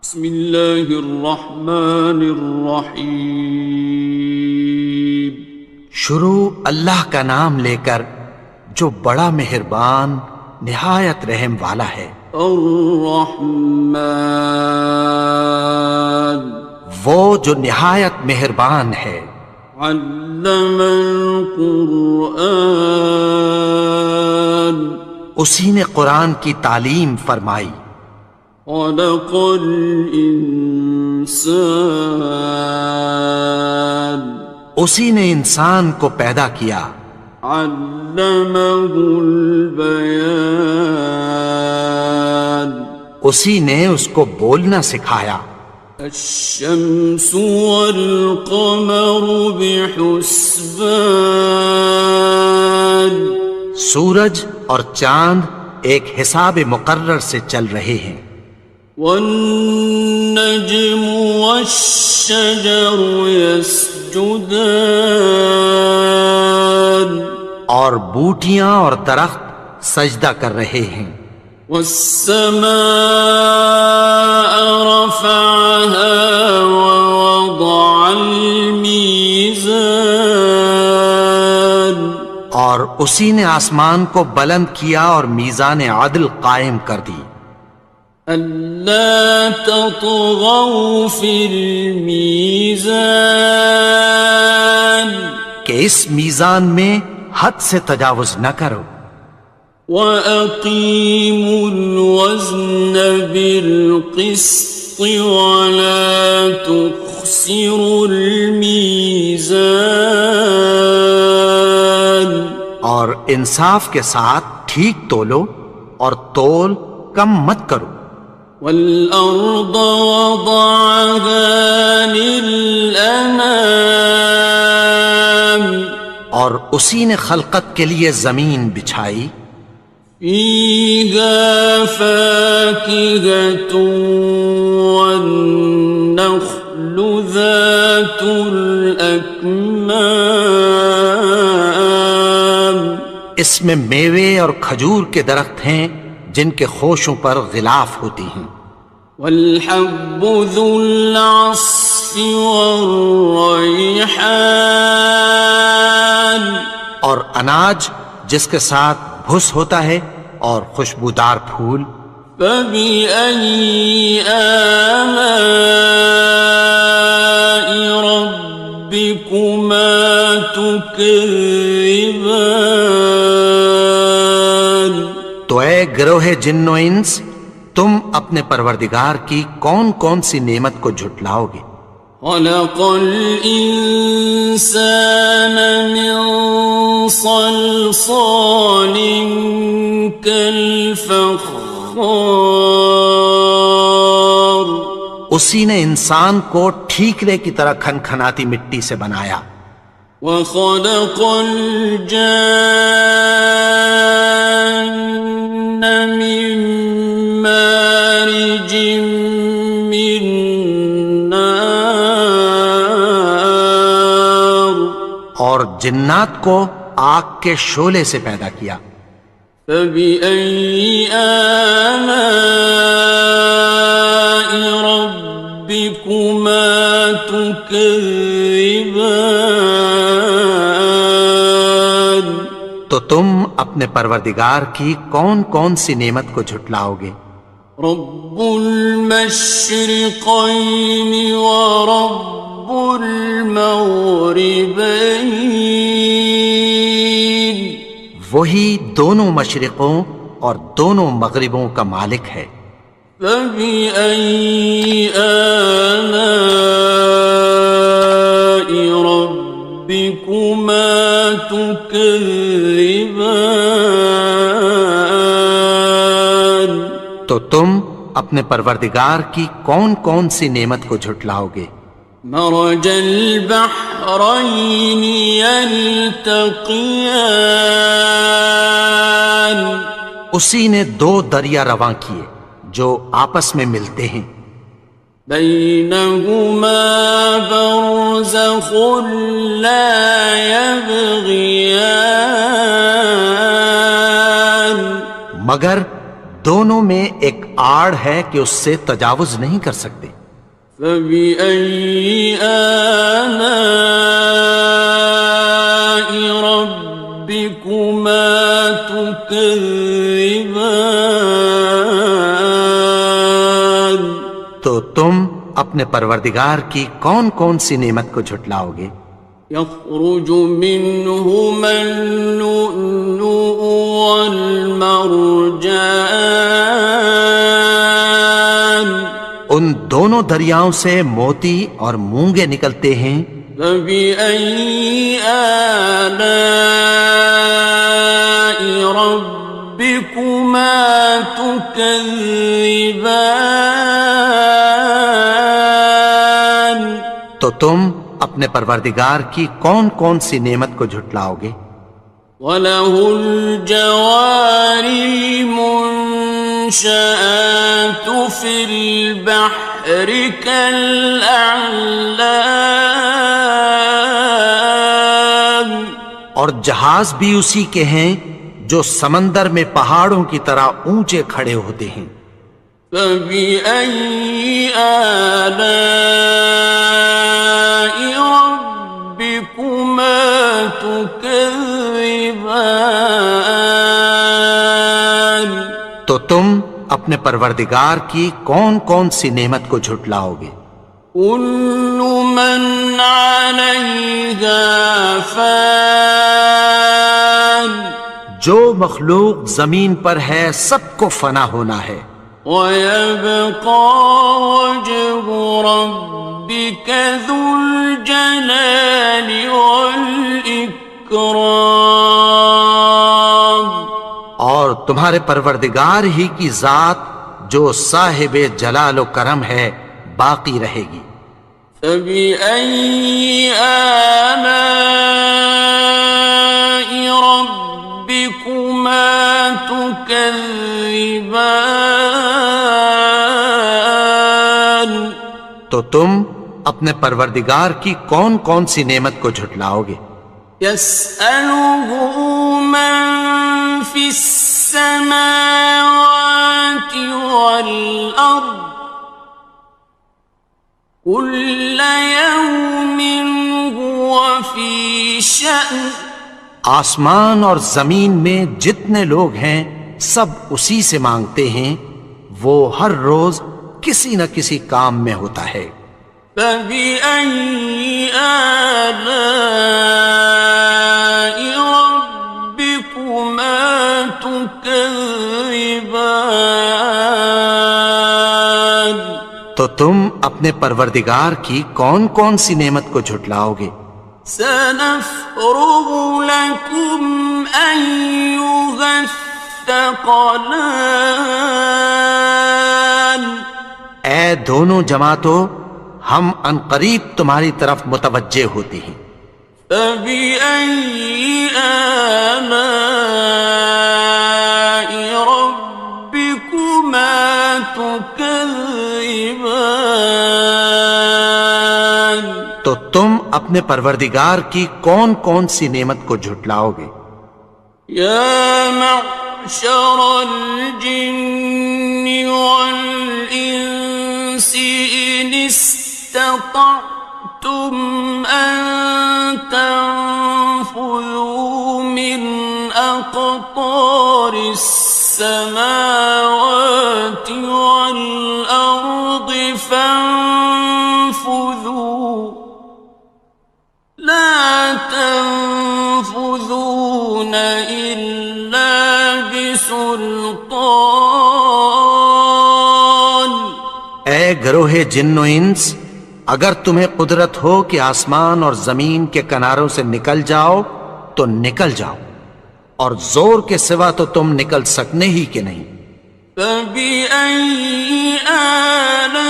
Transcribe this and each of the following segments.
بسم اللہ الرحمن الرحیم۔ شروع اللہ کا نام لے کر جو بڑا مہربان نہایت رحم والا ہے۔ الرحمن، وہ جو نہایت مہربان ہے۔ علم القرآن، اسی نے قرآن کی تعلیم فرمائی۔ خلق الانسان، اسی نے انسان کو پیدا کیا۔ علمہ البیان، اسی نے اس کو بولنا سکھایا۔ الشمس والقمر بحسبان، سورج اور چاند ایک حساب مقرر سے چل رہے ہیں۔ والنجم والشجر يسجدان، اور بوٹیاں اور درخت سجدہ کر رہے ہیں۔ والسماء رفعها ووضع الميزان، اور اسی نے آسمان کو بلند کیا اور میزان عدل قائم کر دی۔ ألا تطغوا في الميزان، کہ اس میزان میں حد سے تجاوز نہ کرو۔ وَأَقِيمُوا الْوَزْنَ بِالْقِسْطِ وَلَا تُخْسِرُوا الْمِيزَانَ، اور انصاف کے ساتھ ٹھیک تولو اور تول کم مت کرو۔ وَالْأَرْضَ وَضَعَهَا لِلْأَنَامِ، اور اسی نے خلقت کے لیے زمین بچھائی۔ فِيهَا فَاكِهَةٌ وَالنَّخْلُ ذَاتُ الْأَكْمَامِ، اس میں میوے اور کھجور کے درخت ہیں جن کے خوشوں پر غلاف ہوتی ہیں۔ وَالْحَبُّ ذُو الْعَصْفِ وَالرَّيْحَانِ، اور اناج جس کے ساتھ بھس ہوتا ہے اور خوشبودار پھول۔ فَبِأَيِّ آلَاءِ رَبِّكُمَا تُكَذِّبَانِ، تو اے گروہ جن و انس، تم اپنے پروردگار کی کون کون سی نعمت کو جھٹلاؤ گے؟ خَلَقَ الْإِنسَانَ مِنْ صَلْصَالٍ كَالْفَخَّارِ، اسی نے انسان کو ٹھیکرے کی طرح کھنکھناتی مٹی سے بنایا۔ وَخَلَقَ الْجَانَّ مِن مَّارِجٍ مِّن نَّارٍ، اور جنات کو آگ کے شعلے سے پیدا کیا۔ فَبِأَيِّ آلَاءِ رَبِّكُمَا تُكَذِّبَانِ، تو تم اپنے پروردگار کی کون کون سی نعمت کو جھٹلاؤ گے؟ رب المشرقین ورب المغربین، وہی دونوں مشرقوں اور دونوں مغربوں کا مالک ہے۔ فَبِأَيِّ آلَاءِ رَبِّكُمَا تُكَذِّبَانِ، تو تم اپنے پروردگار کی کون کون سی نعمت کو جھٹلاؤ گے؟ مرج البحرین یلتقیان، اسی نے دو دریا رواں کیے جو آپس میں ملتے ہیں۔ بینہما برزخ لا یبغیان، مگر دونوں میں ایک آڑ ہے کہ اس سے تجاوز نہیں کر سکتے۔ فبأي آلاء ربكما تكذبان؟ تو تم اپنے پروردگار کی کون کون سی نعمت کو جھٹلاؤ گے؟ يخرج منهما اللؤلؤ والمرجان، ان دونوں دریاؤں سے موتی اور مونگے نکلتے ہیں۔ فبأي آلاء ربكما تكذبان؟ تو تم اپنے پروردگار کی کون کون سی نعمت کو جھٹلاؤ گے؟ وَلَهُ الْجَوَارِ الْمُنشَآتُ فِي الْبَحْرِ كَالْأَعْلَامِ، اور جہاز بھی اسی کے ہیں جو سمندر میں پہاڑوں کی طرح اونچے کھڑے ہوتے ہیں۔ فَبِأَيِّ آلَاءِ رَبِّكُمَا تُكَذِّبَانِ؟ تو تم اپنے پروردگار کی کون کون سی نعمت کو جھٹلاؤ گے؟ كُلُّ مَنْ عَلَيْهَا فَانٍ، جو مخلوق زمین پر ہے سب کو فنا ہونا ہے۔ وَيَبْقَى وَجْهُ رَبِّكَ ذُو الْجَلَالِ وَالْإِكْرَامِ، اور تمہارے پروردگار ہی کی ذات جو صاحب جلال و کرم ہے باقی رہے گی۔ فَبِأَيِّ آلَاءِ رَبِّكُمَا تُكَذِّبَانِ؟ تو تم اپنے پروردگار کی کون کون سی نعمت کو جھٹلاؤ گے؟ يَسْأَلُهُ مَن فِي السَّمَاوَاتِ وَالْأَرْضِ كُلَّ يَوْمٍ هُوَ فِي شَأْنٍ، آسمان اور زمین میں جتنے لوگ ہیں سب اسی سے مانگتے ہیں، وہ ہر روز کسی نہ کسی کام میں ہوتا ہے۔ فَبِأَيِّ آلَاءِ رَبِّكُمَا تُكَذِّبَانِ؟ تو تم اپنے پروردگار کی کون کون سی نعمت کو جھٹلاؤ گے؟ سَنَفْرُغُ لَكُمْ أَيُّهَ الثَّقَلَانِ، اے دونوں جماعتوں، ہم عنقریب تمہاری طرف متوجہ ہوتے ہیں۔ فَبِأَيِّ آلَاءِ رَبِّكُمَا تُكَذِّبَانِ؟ تو تم اپنے پروردگار کی کون کون سی نعمت کو جھٹلاؤ گے؟ يَا مَعْشَرَ الْجِنِّ وَالْإِنسِ إِنِ اسْتَطَعْتُمْ أَن تَنفُذُوا مِنْ أَقْطَارِ السَّمَاوَاتِ وَالْأَرْضِ فَانفُذُوا لَا تَنفُذُونَ إِلَّا بِسُلْطَانٍ۔ اے گروہ جن و انس، اگر تمہیں قدرت ہو کہ آسمان اور زمین کے کناروں سے نکل جاؤ تو نکل جاؤ، اور زور کے سوا تو تم نکل سکنے ہی کہ نہیں۔ فَبِأَيِّ آلَاءِ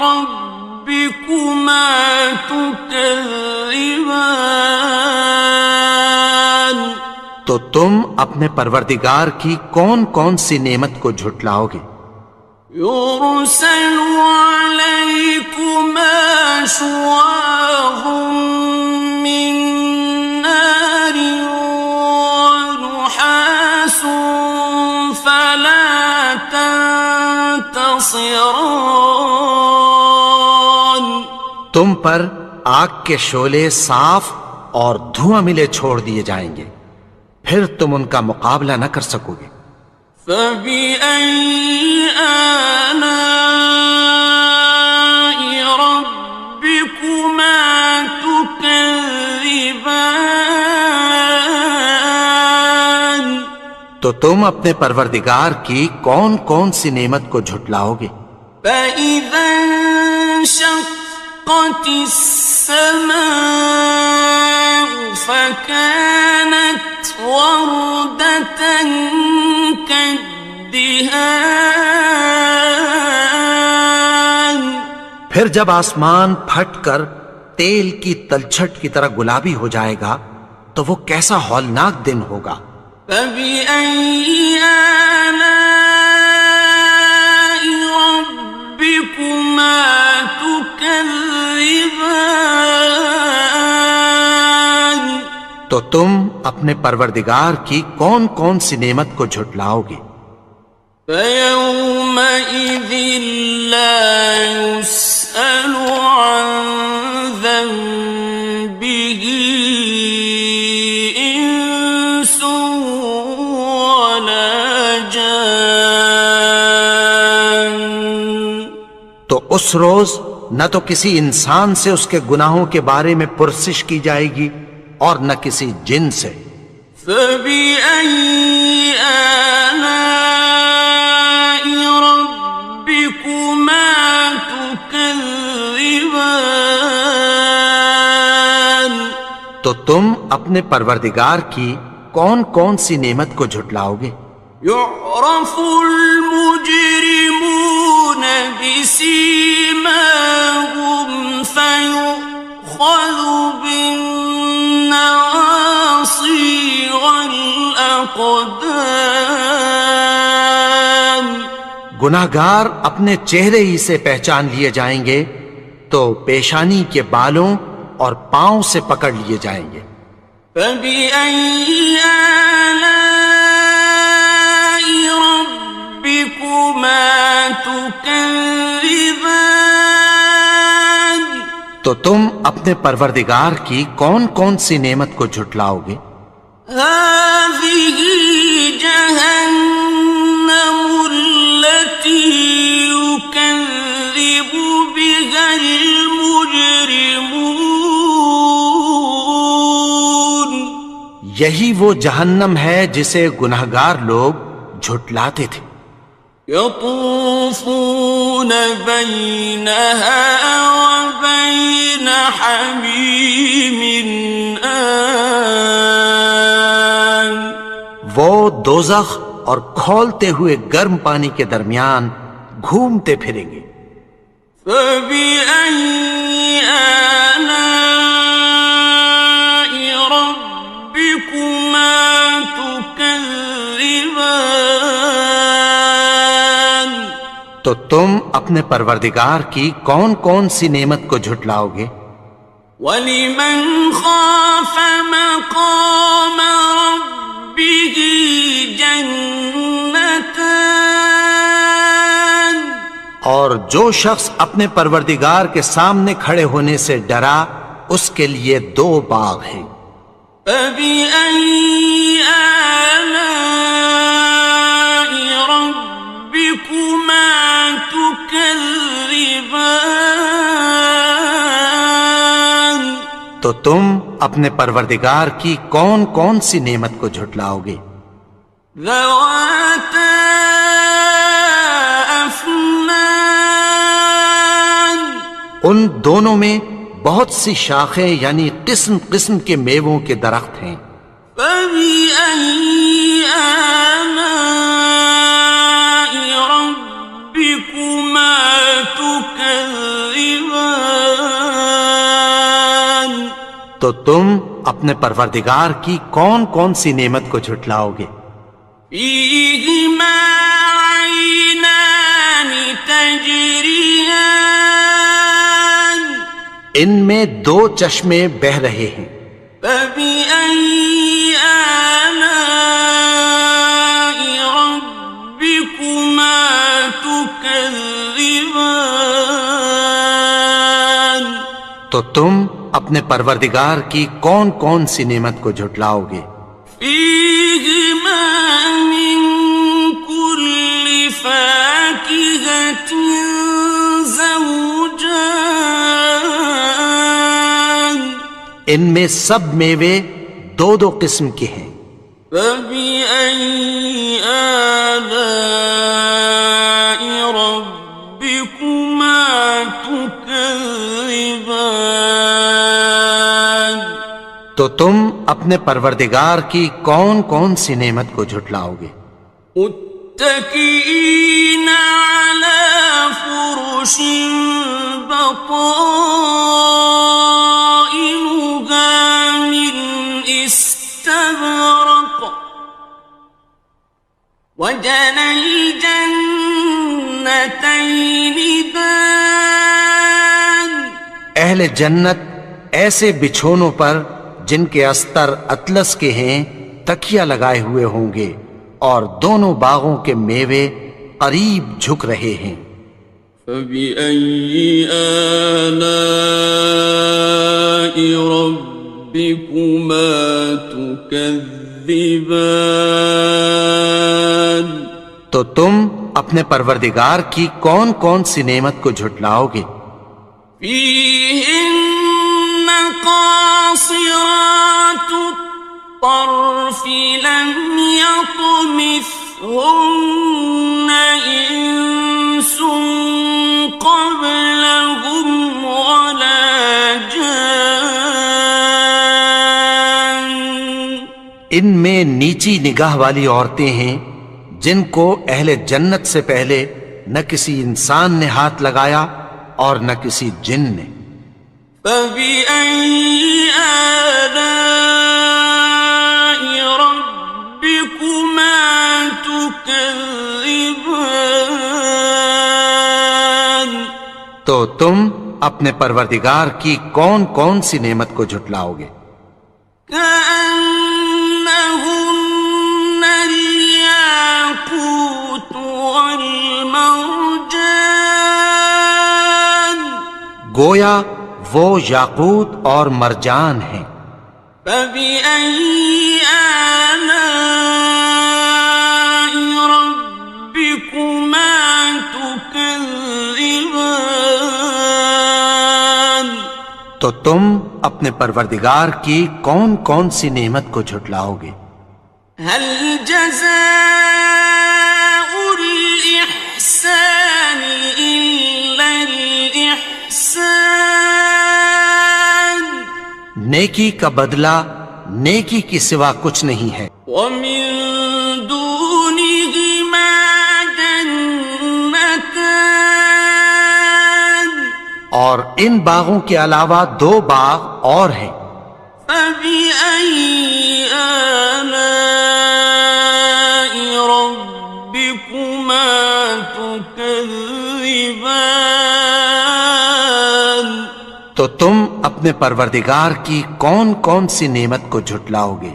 رَبِّكُمَا تُكَذِّبَانِ؟ تو تم اپنے پروردگار کی کون کون سی نعمت کو جھٹلاؤ گے؟ يُرْسَلُ عَلَيْكُمَا شُوَاظٌ مِّن نَّارٍ وَنُحَاسٌ فَلَا ينتصران تم پر آگ کے شعلے صاف اور دھواں ملے چھوڑ دیے جائیں گے، پھر تم ان کا مقابلہ نہ کر سکو گے۔ فبأي آلاء ربكما تكذبان تو تم اپنے پروردگار کی کون کون سی نعمت کو جھٹلاؤ گے؟ فإذا انشقت السماء فكانت وردة كالدهان پھر جب آسمان پھٹ کر تیل کی تلچھٹ کی طرح گلابی ہو جائے گا تو وہ کیسا ہولناک دن ہوگا۔ فبأي آلاء ربكما تكذبان تو تم اپنے پروردگار کی کون کون سی نعمت کو جھٹلاؤ گے؟ فيومئذ لا يسأل عن ذنبه إنس ولا جان تو اس روز نہ تو کسی انسان سے اس کے گناہوں کے بارے میں پرسش کی جائے گی اور نہ کسی جن سے۔ فبأي آلاء ربكما تكذبان تو تم اپنے پروردگار کی کون کون سی نعمت کو جھٹلاؤ گے؟ يعرف المجرمون بسيماهم فيؤخذ بالنواصي والأقدام گناہگار اپنے چہرے ہی سے پہچان لیے جائیں گے تو پیشانی کے بالوں اور پاؤں سے پکڑ لیے جائیں گے۔ فبأي آلاء ربكما تكذبان تو تم اپنے پروردگار کی کون کون سی نعمت کو جھٹلاؤ گے؟ هذه جهنم التي يكذب بها المجرمون یہی وہ جہنم ہے جسے گناہگار لوگ جھٹلاتے تھے۔ يطوفون بينها وبين حميم آن وہ دوزخ اور کھولتے ہوئے گرم پانی کے درمیان گھومتے پھریں گے۔ فبأي آلاء ربكما تكذبان تو تم اپنے پروردگار کی کون کون سی نعمت کو جھٹلاؤ گے؟ وَلِمَنْ خَافَ مَقَامَ رَبِّهِ جَنَّتَانِ اور جو شخص اپنے پروردگار کے سامنے کھڑے ہونے سے ڈرا اس کے لیے دو باغ ہیں۔ فَبِأَيِّ آلَاءِ رَبِّكُمَا تُكَذِّبَانِ تو تم اپنے پروردگار کی کون کون سی نعمت کو جھٹلاؤ گے؟ ذَوَاتَا أَفْنَانٍ ان دونوں میں بہت سی شاخیں یعنی قسم قسم کے میووں کے درخت ہیں۔ فَبِأَيِّ آلَاءِ رَبِّكُمَا تُكَذِّبَانِ تو تم اپنے پروردگار کی کون کون سی نعمت کو جھٹلاؤ گے؟ فِيهِمَا عَيْنَانِ تَجْرِيَانِ ان میں دو چشمے بہہ رہے ہیں۔ فَبِأَيِّ آلَاءِ رَبِّكُمَا تُكَذِّبَانِ تو تم اپنے پروردگار کی کون کون سی نعمت کو جھٹلاؤ گے؟ فیہما من کل فاکہۃ زوجان، ان میں سب میوے دو دو قسم کے ہیں۔ فبأي آلاء ربكما تكذبان، تو تم اپنے پروردگار کی کون کون سی نعمت کو جھٹلاؤ گے؟ متكئين على فرش بطائنها من استبرق، وجنى الجنتين دان، اہل جنت ایسے بچھونوں پر جن کے استر اطلس کے ہیں تکیہ لگائے ہوئے ہوں گے، اور دونوں باغوں کے میوے قریب جھک رہے ہیں۔ فبأي آلاء ربكما تكذبان، تو تم اپنے پروردگار کی کون کون سی نعمت کو جھٹلاؤ گے؟ فيهن قاصرات الطرف لم يطمثهن إنس قبلهم ولا جان، ان میں نیچی نگاہ والی عورتیں ہیں جن کو اہل جنت سے پہلے نہ کسی انسان نے ہاتھ لگایا اور نہ کسی جن نے۔ فبأي آلاء ربكما تكذبان، تو تم اپنے پروردگار کی کون کون سی نعمت کو جھٹلاؤ گے؟ كأنهن الياقوت والمرجان، گویا وہ یاقوت اور مرجان ہیں۔ فبأي آلاء ربكما تكذبان، تو تم اپنے پروردگار کی کون کون سی نعمت کو جھٹلاؤ گے؟ هل جزاء الإحسان إلا الإحسان، نیکی کا بدلہ نیکی کی سوا کچھ نہیں ہے۔ ومن دونهما جنتان، اور ان باغوں کے علاوہ دو باغ اور ہیں۔ فبأي آلاء ربكما تكذبان، تو تم اپنے پروردگار کی کون کون سی نعمت کو جھٹلاؤ گے؟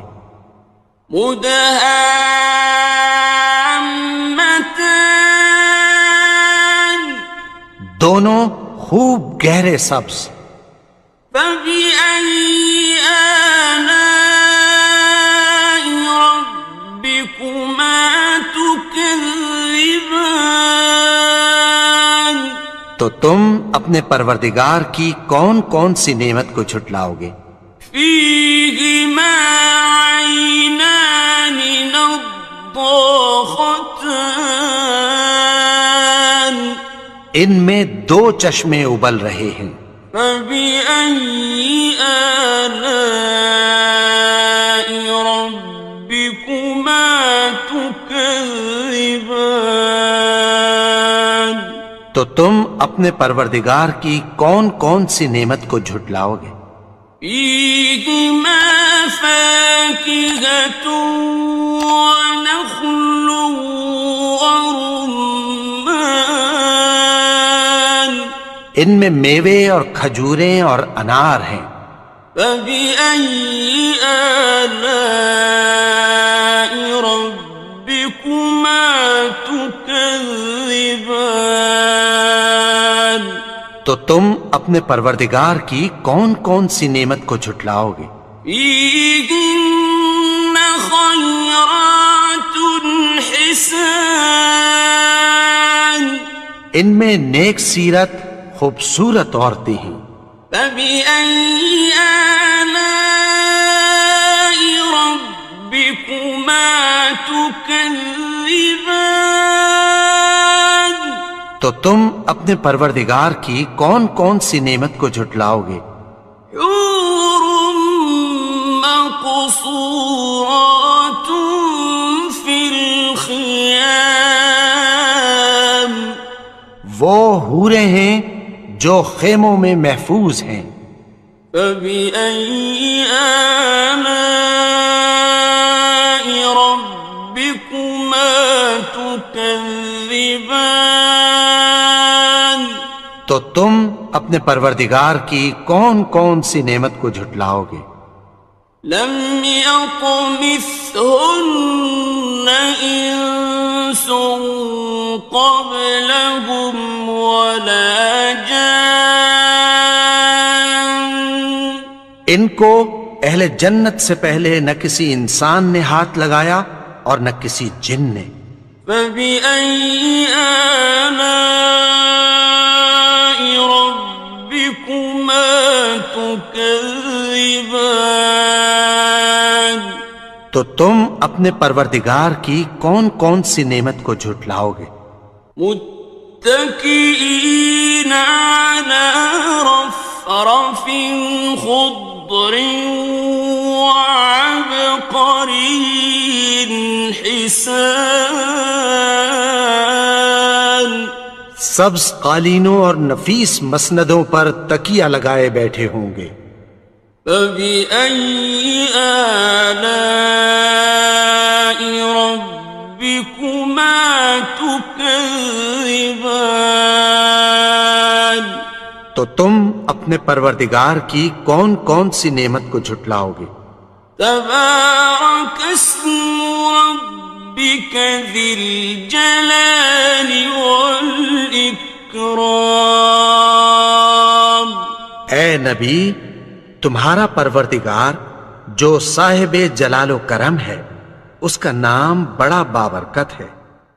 مدهامتان، دونوں خوب گہرے سبز۔ فبأي آلاء ربكما تكذبان، تو تم اپنے پروردگار کی کون کون سی نعمت کو جھٹلاؤ گے؟ فيهما عينان نضاختان، ان میں دو چشمے ابل رہے ہیں۔ فبأي آلاء ربكما تكذبان، تو تم اپنے پروردگار کی کون کون سی نعمت کو جھٹلاؤ گے؟ فيهما فاكهة ونخل ورمان، ان میں میوے اور کھجوریں اور انار ہیں۔ فبأي آلاء ربكما تكذبان، تو تم اپنے پروردگار کی کون کون سی نعمت کو جھٹلاؤ گے؟ فيهن خيرات حسان ان میں نیک سیرت خوبصورت عورتیں ہیں۔ فبأي آلاء ربكما تكذبان تو تم اپنے پروردگار کی کون کون سی نعمت کو جھٹلاؤ گے؟ حور مقصورات في الخيام وہ حوریں ہیں جو خیموں میں محفوظ ہیں۔ فبأي آلاء ربكما تكذبان تو تم اپنے پروردگار کی کون کون سی نعمت کو جھٹلاؤ گے؟ لم يطمثهن إنس قبلهم ولا جان ان کو اہل جنت سے پہلے نہ کسی انسان نے ہاتھ لگایا اور نہ کسی جن نے۔ فبأي آلاء ربكما تكذبان تو تم اپنے پروردگار کی کون کون سی نعمت کو جھٹلاؤ گے؟ متكئين على رفرف خضر وعبقري حسان سبز قالینوں اور نفیس مسندوں پر تکیہ لگائے بیٹھے ہوں گے۔ فبأي آلاء ربكما تكذبان تو تم اپنے پروردگار کی کون کون سی نعمت کو جھٹلاؤ گے؟ تبارك اسم ربك ذي الجلال والإكرام اے نبی، تمہارا پروردگار جو صاحب جلال و کرم ہے، اس کا نام بڑا بابرکت ہے۔